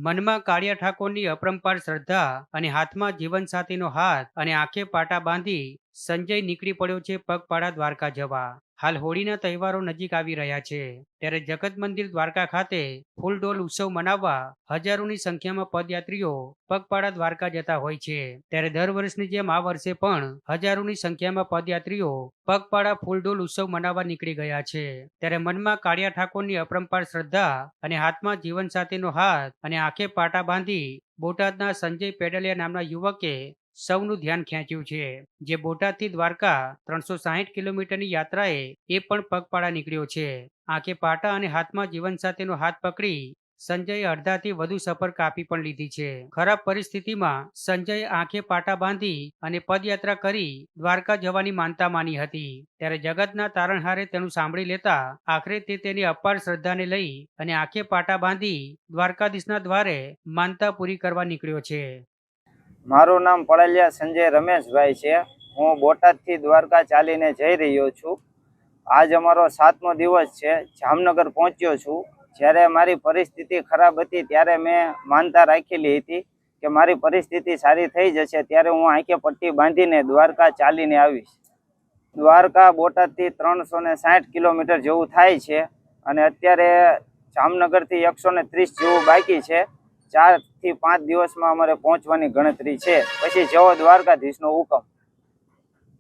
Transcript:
મનમાં કાળિયા ઠાકોરની અપરંપાર શ્રદ્ધા અને હાથમાં જીવનસાથીનો હાથ અને આંખે પાટા બાંધી સંજય નીકળી પડ્યો છે પગપાળા દ્વારકા જવા. હાલ હોળીના તહેવારો નજીક આવી રહ્યા છે ત્યારે જગત મંદિર દ્વારકા ખાતે ફૂલડોલ ઉત્સવ મનાવવા હજારોની સંખ્યામાં પદયાત્રીઓ પગપાળા દ્વારકા જતા હોય છે. ત્યારે દર વર્ષની જેમ આ વર્ષે પણ હજારોની સંખ્યામાં પદયાત્રીઓ પગપાળા ફૂલડોલ ઉત્સવ મનાવવા નીકળી ગયા છે. ત્યારે મનમાં કાળિયા ઠાકોરની અપરંપાર શ્રદ્ધા અને હાથમાં જીવનસાથીનો હાથ અને આંખે પાટા બાંધી બોટાદના સંજય પેડલિયા નામના યુવકે સૌનું ધ્યાન ખેંચ્યું છે. જે બોટાદથી દ્વારકા 360 કિલોમીટરની યાત્રાએ એ પણ પગપાળા નીકળ્યો છે. આંખે પાટા અને હાથમાં જીવનસાથીનો હાથ પકડી સંજયે અડધાથી વધુ સફર કાપી પણ લીધી છે. ખરાબ પરિસ્થિતિમાં સંજયે આંખે પાટા બાંધી અને પદયાત્રા કરી દ્વારકા જવાની માનતા માની હતી. ત્યારે જગતના તારણહારે તેનું સાંભળી લેતા આખરે તે તેની અપાર શ્રદ્ધાને લઈ અને આંખે પાટા બાંધી દ્વારકાધીશના દ્વારે માનતા પૂરી કરવા નીકળ્યો છે. મારું નામ પડલિયા સંજય રમેશભાઈ છે. હું બોટાદથી દ્વારકા ચાલીને જઈ રહ્યો છું. આજ અમારો 7મો દિવસ છે. જામનગર પહોંચ્યો છું. જ્યારે મારી પરિસ્થિતિ ખરાબ હતી ત્યારે મેં માનતા રાખેલી હતી કે મારી પરિસ્થિતિ સારી થઈ જશે ત્યારે હું આંખે પટ્ટી બાંધીને દ્વારકા ચાલીને આવીશ. દ્વારકા બોટાદથી 360 કિલોમીટર જેવું થાય છે અને અત્યારે જામનગરથી 130 જેવું બાકી છે. 4 થી 5 દિવસમાં અમારે પહોંચવાની ગણતરી છે. પછી જેવો દ્વારકાધીશનો હુકમ.